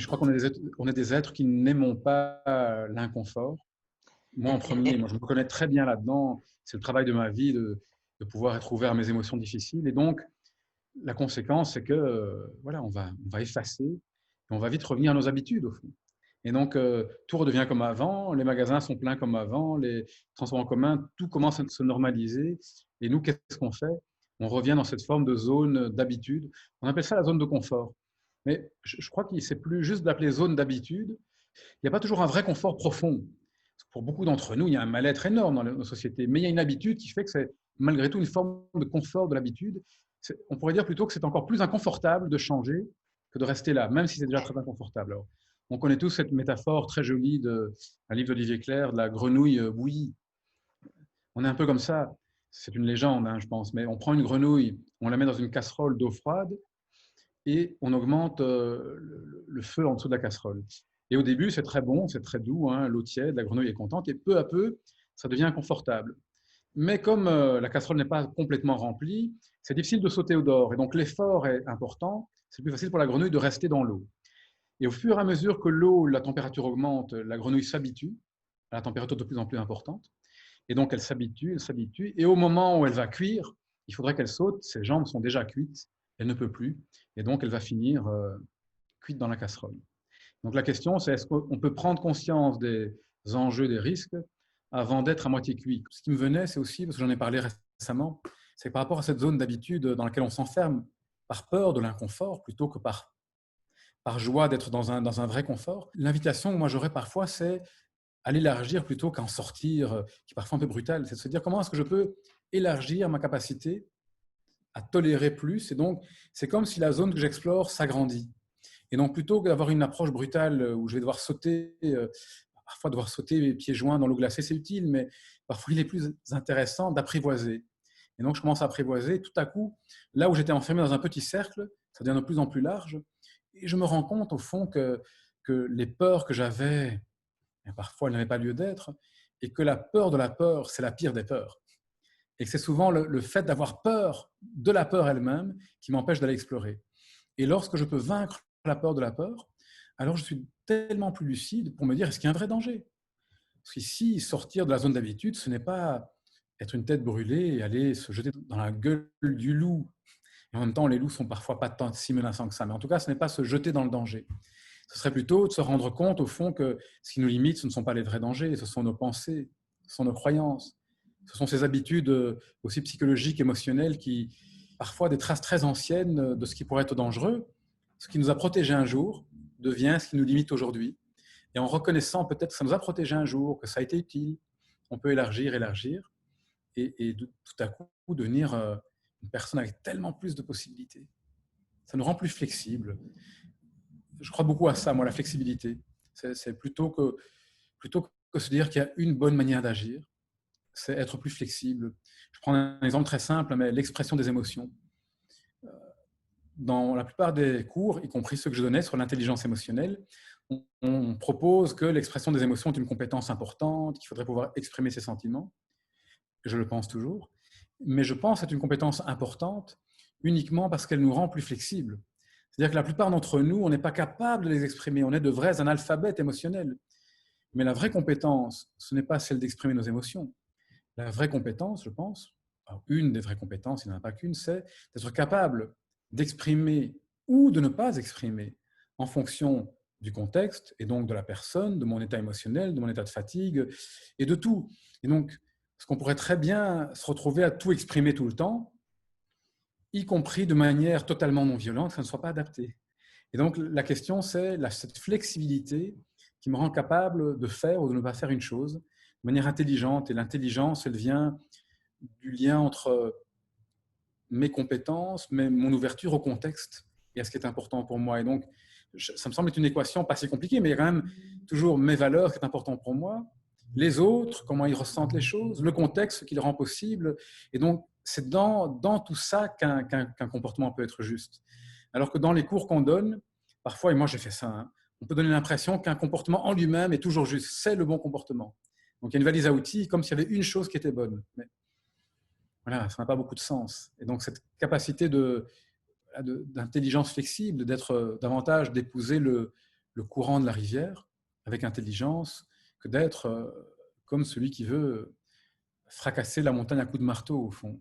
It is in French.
je crois on est des êtres qui n'aimons pas l'inconfort. Moi, en premier, moi, je me reconnais très bien là-dedans. C'est le travail de ma vie de pouvoir être ouvert à mes émotions difficiles. Et donc, la conséquence, c'est que voilà, on va effacer et on va vite revenir à nos habitudes, au fond. Et donc, tout redevient comme avant, les magasins sont pleins comme avant, les transports en commun, tout commence à se normaliser. Et nous, qu'est-ce qu'on fait? On revient dans cette forme de zone d'habitude. On appelle ça la zone de confort. Mais je crois que c'est plus juste d'appeler zone d'habitude. Il n'y a pas toujours un vrai confort profond. Pour beaucoup d'entre nous, il y a un mal-être énorme dans nos sociétés, mais il y a une habitude qui fait que c'est malgré tout une forme de confort de l'habitude. On pourrait dire plutôt que c'est encore plus inconfortable de changer que de rester là, même si c'est déjà très inconfortable. Alors, on connaît tous cette métaphore très jolie d'un livre d'Olivier Clerc, de la grenouille bouillie. On est un peu comme ça. C'est une légende, hein, je pense, mais on prend une grenouille, on la met dans une casserole d'eau froide et on augmente le feu en dessous de la casserole. Et au début, c'est très bon, c'est très doux, hein, l'eau tiède, la grenouille est contente, et peu à peu, ça devient inconfortable. Mais comme la casserole n'est pas complètement remplie, c'est difficile de sauter au dehors. Et donc l'effort est important, c'est plus facile pour la grenouille de rester dans l'eau. Et au fur et à mesure que l'eau, la température augmente, la grenouille s'habitue à la température de plus en plus importante. Et donc elle s'habitue, elle s'habitue. Et au moment où elle va cuire, il faudrait qu'elle saute, ses jambes sont déjà cuites, elle ne peut plus. Et donc elle va finir cuite dans la casserole. Donc la question, c'est est-ce qu'on peut prendre conscience des enjeux, des risques, avant d'être à moitié cuit? Ce qui me venait, c'est aussi, parce que j'en ai parlé récemment, c'est que par rapport à cette zone d'habitude dans laquelle on s'enferme par peur de l'inconfort, plutôt que par joie d'être dans un vrai confort, l'invitation que moi j'aurais parfois, c'est à l'élargir plutôt qu'à en sortir, qui est parfois un peu brutal. C'est de se dire comment est-ce que je peux élargir ma capacité à tolérer plus. Et donc, c'est comme si la zone que j'explore s'agrandit. Et donc, plutôt que d'avoir une approche brutale où je vais devoir sauter, parfois devoir sauter pieds joints dans l'eau glacée, c'est utile, mais parfois il est plus intéressant d'apprivoiser. Et donc, je commence à apprivoiser. Tout à coup, là où j'étais enfermé dans un petit cercle, ça devient de plus en plus large. Et je me rends compte, au fond, que les peurs que j'avais, parfois, elles n'avaient pas lieu d'être, et que la peur de la peur, c'est la pire des peurs. Et que c'est souvent le fait d'avoir peur de la peur elle-même qui m'empêche d'aller explorer. Et lorsque je peux vaincre la peur de la peur, alors je suis tellement plus lucide pour me dire est-ce qu'il y a un vrai danger? Parce qu'ici, sortir de la zone d'habitude, ce n'est pas être une tête brûlée et aller se jeter dans la gueule du loup. Et en même temps, les loups sont parfois pas tant si menaçants que ça. Mais en tout cas, ce n'est pas se jeter dans le danger. Ce serait plutôt de se rendre compte, au fond, que ce qui nous limite, ce ne sont pas les vrais dangers, ce sont nos pensées, ce sont nos croyances, ce sont ces habitudes aussi psychologiques, émotionnelles, qui, parfois, des traces très anciennes de ce qui pourrait être dangereux, ce qui nous a protégés un jour, devient ce qui nous limite aujourd'hui. Et en reconnaissant peut-être que ça nous a protégés un jour, que ça a été utile, on peut élargir, élargir, et tout à coup devenir une personne avec tellement plus de possibilités. Ça nous rend plus flexibles. Je crois beaucoup à ça, moi, la flexibilité. C'est plutôt que se dire qu'il y a une bonne manière d'agir, c'est être plus flexible. Je prends un exemple très simple, mais l'expression des émotions. Dans la plupart des cours, y compris ceux que je donnais sur l'intelligence émotionnelle, on propose que l'expression des émotions est une compétence importante, qu'il faudrait pouvoir exprimer ses sentiments. Je le pense toujours. Mais je pense que c'est une compétence importante uniquement parce qu'elle nous rend plus flexibles. C'est-à-dire que la plupart d'entre nous, on n'est pas capable de les exprimer. On est de vrais analphabètes émotionnels. Mais la vraie compétence, ce n'est pas celle d'exprimer nos émotions. La vraie compétence, je pense, une des vraies compétences, il n'y en a pas qu'une, c'est d'être capable d'exprimer ou de ne pas exprimer en fonction du contexte et donc de la personne, de mon état émotionnel, de mon état de fatigue et de tout. Et donc, parce qu'on pourrait très bien se retrouver à tout exprimer tout le temps, y compris de manière totalement non violente, que ça ne soit pas adapté. Et donc, la question, c'est cette flexibilité qui me rend capable de faire ou de ne pas faire une chose de manière intelligente. Et l'intelligence, elle vient du lien entre mes compétences, mais mon ouverture au contexte et à ce qui est important pour moi. Et donc, ça me semble être une équation pas si compliquée, mais il y a quand même toujours mes valeurs qui sont importantes pour moi, les autres, comment ils ressentent les choses, le contexte, ce qui le rend possible. Et donc, c'est dans tout ça qu'un comportement peut être juste. Alors que dans les cours qu'on donne, parfois, et moi j'ai fait ça, hein, on peut donner l'impression qu'un comportement en lui-même est toujours juste, c'est le bon comportement. Donc il y a une valise à outils, comme s'il y avait une chose qui était bonne. Mais voilà, ça n'a pas beaucoup de sens. Et donc cette capacité d'intelligence flexible, d'être davantage, d'épouser le courant de la rivière avec intelligence que d'être comme celui qui veut fracasser la montagne à coups de marteau, au fond.